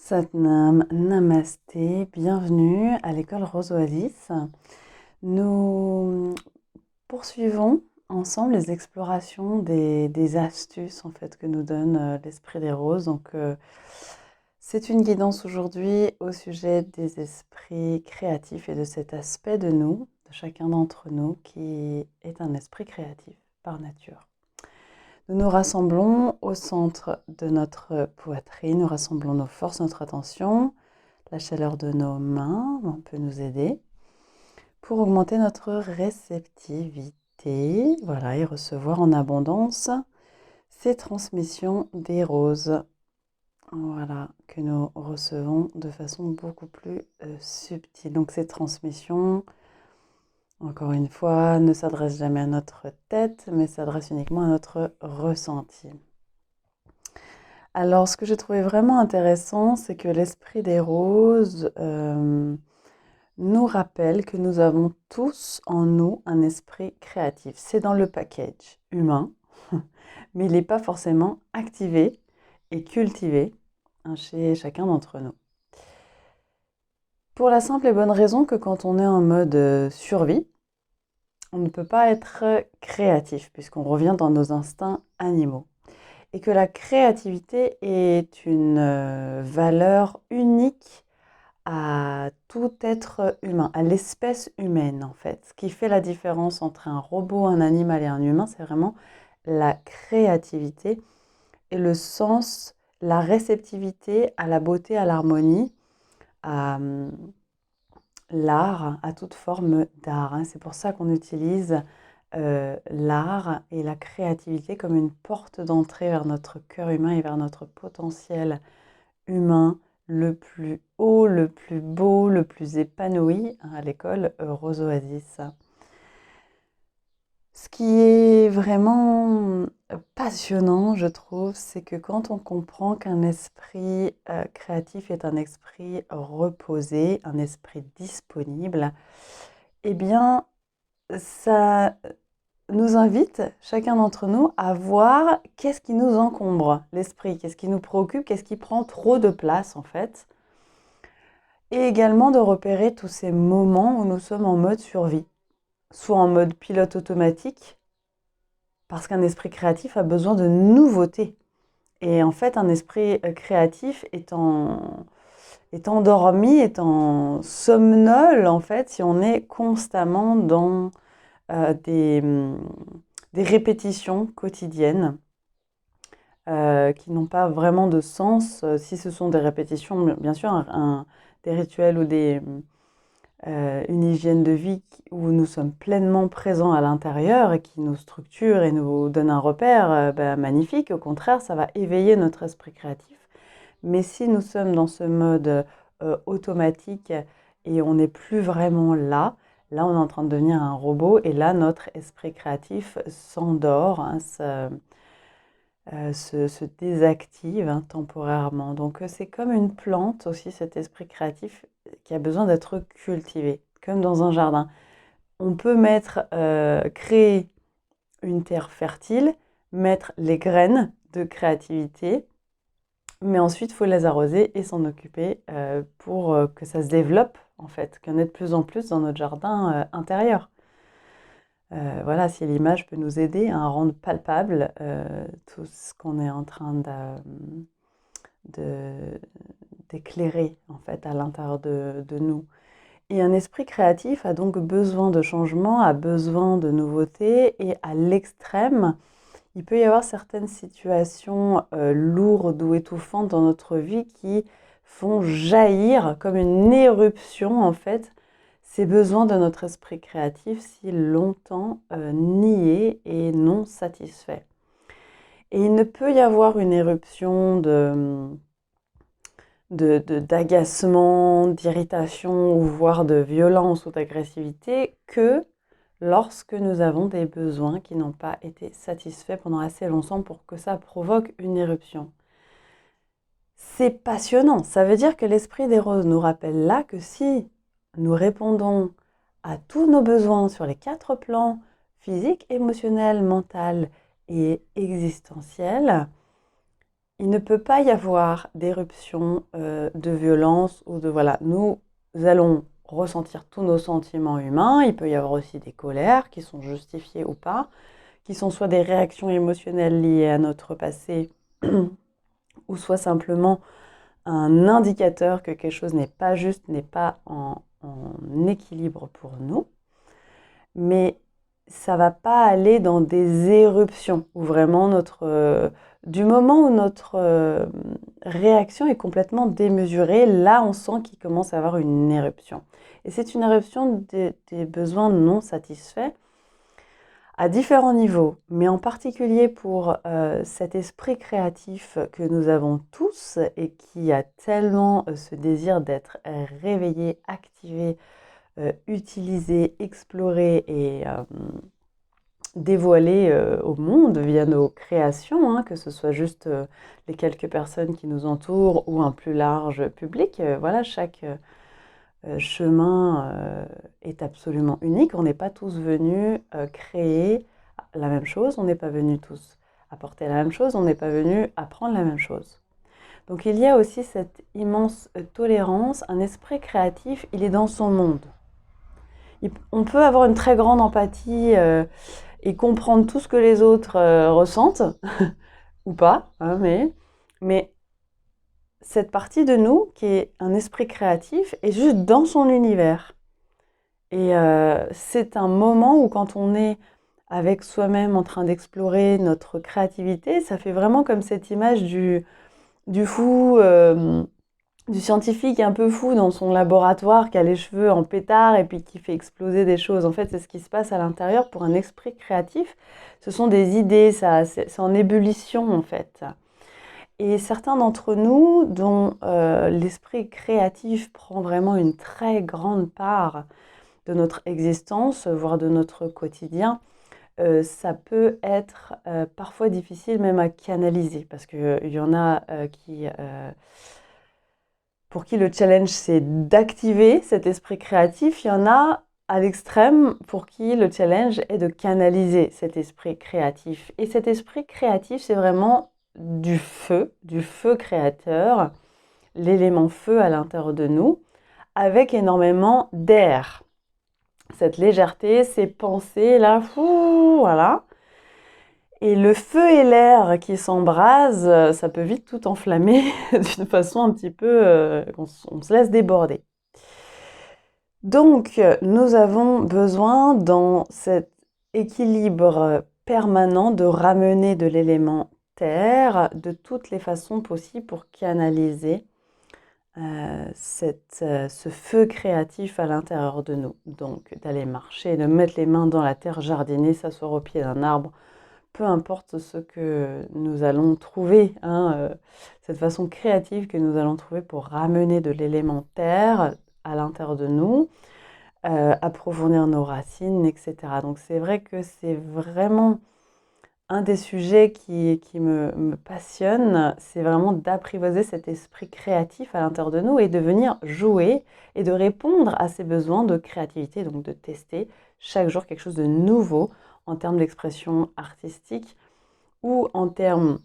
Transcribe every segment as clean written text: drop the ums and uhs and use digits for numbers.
Satnam, Namasté, bienvenue à l'école Rose Oasis. Nous poursuivons ensemble les explorations des astuces en fait que nous donne l'esprit des roses. C'est une guidance aujourd'hui au sujet des esprits créatifs et de cet aspect de nous, de chacun d'entre nous, qui est un esprit créatif par nature. Nous nous rassemblons au centre de notre poitrine, nous rassemblons nos forces, notre attention, la chaleur de nos mains peut nous aider pour augmenter notre réceptivité, voilà, et recevoir en abondance ces transmissions des roses, voilà, que nous recevons de façon beaucoup plus subtile. Donc ces transmissions, encore une fois, ne s'adressent jamais à notre tête, mais s'adressent uniquement à notre ressenti. Alors, ce que j'ai trouvé vraiment intéressant, c'est que l'esprit des roses nous rappelle que nous avons tous en nous un esprit créatif. C'est dans le package humain, mais il n'est pas forcément activé et cultivé chez chacun d'entre nous. Pour la simple et bonne raison que quand on est en mode survie, on ne peut pas être créatif puisqu'on revient dans nos instincts animaux. Et que la créativité est une valeur unique à tout être humain, à l'espèce humaine en fait. Ce qui fait la différence entre un robot, un animal et un humain, c'est vraiment la créativité et le sens, la réceptivité à la beauté, à l'harmonie, à l'art, à toute forme d'art. C'est pour ça qu'on utilise l'art et la créativité comme une porte d'entrée vers notre cœur humain et vers notre potentiel humain le plus haut, le plus beau, le plus épanoui à l'école Rose Oasis. Ce qui est vraiment passionnant, je trouve, c'est que quand on comprend qu'un esprit créatif est un esprit reposé, un esprit disponible, eh bien, ça nous invite, chacun d'entre nous, à voir qu'est-ce qui nous encombre l'esprit, qu'est-ce qui nous préoccupe, qu'est-ce qui prend trop de place en fait. Et également de repérer tous ces moments où nous sommes en mode survie, soit en mode pilote automatique, parce qu'un esprit créatif a besoin de nouveautés. Et en fait, un esprit créatif est endormi, est en somnole, en fait, si on est constamment dans des répétitions quotidiennes qui n'ont pas vraiment de sens. Si ce sont des répétitions, bien sûr, des rituels ou une hygiène de vie où nous sommes pleinement présents à l'intérieur et qui nous structure et nous donne un repère magnifique. Au contraire, ça va éveiller notre esprit créatif. Mais si nous sommes dans ce mode automatique et on n'est plus vraiment là, là on est en train de devenir un robot et là notre esprit créatif s'endort, se désactive temporairement. Donc c'est comme une plante aussi, cet esprit créatif qui a besoin d'être cultivé, comme dans un jardin. On peut créer une terre fertile, mettre les graines de créativité, mais ensuite il faut les arroser et s'en occuper pour que ça se développe en fait, qu'il y en ait de plus en plus dans notre jardin intérieur. Voilà, si l'image peut nous aider à rendre palpable tout ce qu'on est en train d'éclairer en fait à l'intérieur de nous. Et un esprit créatif a donc besoin de changement, a besoin de nouveautés et à l'extrême, il peut y avoir certaines situations lourdes ou étouffantes dans notre vie qui font jaillir comme une éruption en fait ces besoins de notre esprit créatif si longtemps niés et non satisfaits. Et il ne peut y avoir une éruption d'agacement, d'irritation, ou voire de violence ou d'agressivité que lorsque nous avons des besoins qui n'ont pas été satisfaits pendant assez longtemps pour que ça provoque une éruption. C'est passionnant, ça veut dire que l'esprit des roses nous rappelle là que si nous répondons à tous nos besoins sur les 4 plans, physique, émotionnel, mental et existentiel, il ne peut pas y avoir d'éruption de violence ou de voilà. Nous allons ressentir tous nos sentiments humains. Il peut y avoir aussi des colères qui sont justifiées ou pas, qui sont soit des réactions émotionnelles liées à notre passé, ou soit simplement un indicateur que quelque chose n'est pas juste, n'est pas en équilibre pour nous. Mais ça va pas aller dans des éruptions où vraiment du moment où notre réaction est complètement démesurée, là on sent qu'il commence à avoir une éruption. Et c'est une éruption des besoins non satisfaits à différents niveaux, mais en particulier pour cet esprit créatif que nous avons tous et qui a tellement ce désir d'être réveillé, activé, utilisé, exploré et dévoilé au monde via nos créations, hein, que ce soit juste les quelques personnes qui nous entourent ou un plus large public. Voilà, chaque chemin est absolument unique. On n'est pas tous venus créer la même chose, on n'est pas venus tous apporter la même chose, on n'est pas venus apprendre la même chose. Donc il y a aussi cette immense tolérance, un esprit créatif, il est dans son monde. On peut avoir une très grande empathie et comprendre tout ce que les autres ressentent, ou pas, hein, mais cette partie de nous qui est un esprit créatif est juste dans son univers. Et c'est un moment où quand on est avec soi-même en train d'explorer notre créativité, ça fait vraiment comme cette image du fou, du scientifique un peu fou dans son laboratoire qui a les cheveux en pétard et puis qui fait exploser des choses. En fait, c'est ce qui se passe à l'intérieur pour un esprit créatif. Ce sont des idées, c'est en ébullition en fait. Et certains d'entre nous, dont l'esprit créatif prend vraiment une très grande part de notre existence, voire de notre quotidien, ça peut être parfois difficile même à canaliser, parce qu'il y en a pour qui le challenge c'est d'activer cet esprit créatif, il y en a à l'extrême pour qui le challenge est de canaliser cet esprit créatif. Et cet esprit créatif, c'est vraiment du feu créateur, l'élément feu à l'intérieur de nous, avec énormément d'air. Cette légèreté, ces pensées là, fou, voilà. Et le feu et l'air qui s'embrasent, ça peut vite tout enflammer d'une façon un petit peu, on se laisse déborder. Donc, nous avons besoin dans cet équilibre permanent de ramener de l'élément terre de toutes les façons possibles pour canaliser ce feu créatif à l'intérieur de nous. Donc, d'aller marcher, de mettre les mains dans la terre, jardiner, s'asseoir au pied d'un arbre, peu importe ce que nous allons trouver, hein, cette façon créative que nous allons trouver pour ramener de l'élémentaire à l'intérieur de nous, approfondir nos racines, etc. Donc c'est vrai que c'est vraiment un des sujets qui me passionne, c'est vraiment d'apprivoiser cet esprit créatif à l'intérieur de nous et de venir jouer et de répondre à ces besoins de créativité, donc de tester chaque jour quelque chose de nouveau en termes d'expression artistique ou en termes,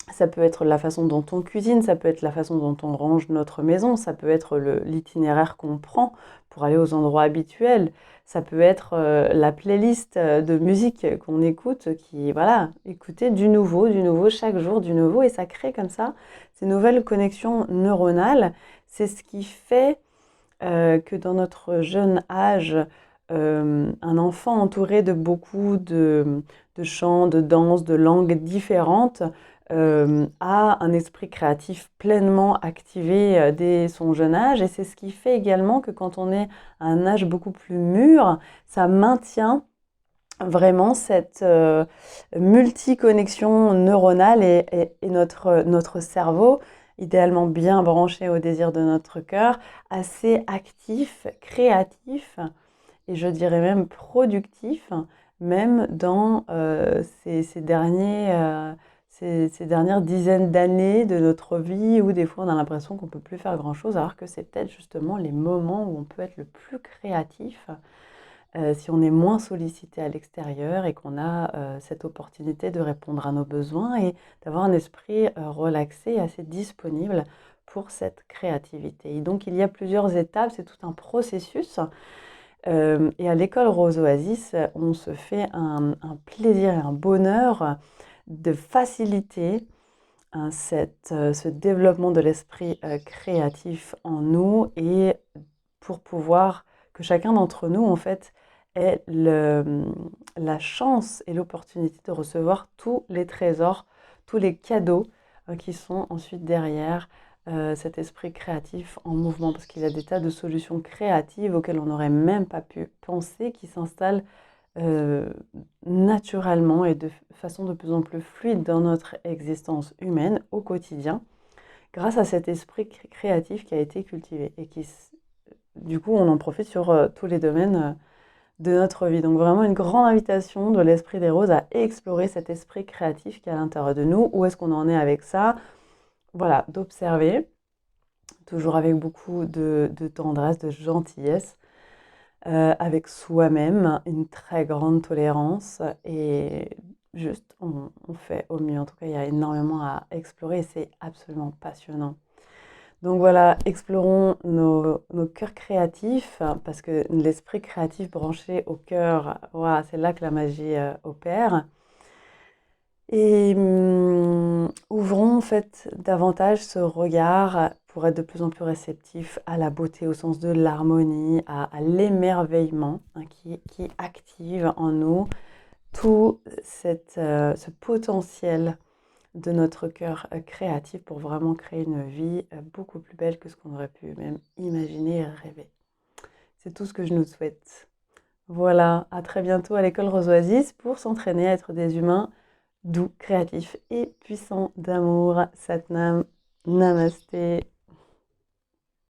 ça peut être la façon dont on cuisine, ça peut être la façon dont on range notre maison, ça peut être l'itinéraire qu'on prend pour aller aux endroits habituels, ça peut être la playlist de musique qu'on écoute, qui, voilà, écouter du nouveau, chaque jour du nouveau, et ça crée comme ça ces nouvelles connexions neuronales. C'est ce qui fait que dans notre jeune âge, un enfant entouré de beaucoup de chants, de danses, de langues différentes a un esprit créatif pleinement activé dès son jeune âge. Et c'est ce qui fait également que quand on est à un âge beaucoup plus mûr, ça maintient vraiment cette multiconnexion neuronale et notre cerveau, idéalement bien branché au désir de notre cœur, assez actif, créatif et je dirais même productif, même dans ces dernières dizaines d'années de notre vie où des fois on a l'impression qu'on ne peut plus faire grand-chose, alors que c'est peut-être justement les moments où on peut être le plus créatif si on est moins sollicité à l'extérieur et qu'on a cette opportunité de répondre à nos besoins et d'avoir un esprit relaxé et assez disponible pour cette créativité. Et donc il y a plusieurs étapes, c'est tout un processus. Et à l'école Rose Oasis, on se fait un plaisir et un bonheur de faciliter ce développement de l'esprit créatif en nous et pour pouvoir que chacun d'entre nous, en fait, ait la chance et l'opportunité de recevoir tous les trésors, tous les cadeaux qui sont ensuite derrière cet esprit créatif en mouvement, parce qu'il y a des tas de solutions créatives auxquelles on n'aurait même pas pu penser qui s'installent euh, naturellement et de façon de plus en plus fluide dans notre existence humaine au quotidien, grâce à cet esprit créatif qui a été cultivé et qui, du coup, on en profite sur tous les domaines de notre vie. Donc vraiment une grande invitation de l'Esprit des Roses à explorer cet esprit créatif qui est à l'intérieur de nous. Où est-ce qu'on en est avec ça? Voilà, d'observer, toujours avec beaucoup de tendresse, de gentillesse, avec soi-même, une très grande tolérance et juste on fait au mieux. En tout cas, il y a énormément à explorer et c'est absolument passionnant. Donc voilà, explorons nos cœurs créatifs, parce que l'esprit créatif branché au cœur, voilà, c'est là que la magie opère. Et ouvrons en fait davantage ce regard pour être de plus en plus réceptif à la beauté au sens de l'harmonie, à l'émerveillement hein, qui active en nous tout ce potentiel de notre cœur créatif pour vraiment créer une vie beaucoup plus belle que ce qu'on aurait pu même imaginer et rêver. C'est tout ce que je nous souhaite. Voilà, à très bientôt à l'école Rose Oasis pour s'entraîner à être des humains doux, créatifs et puissants d'amour. Satnam, Namasté.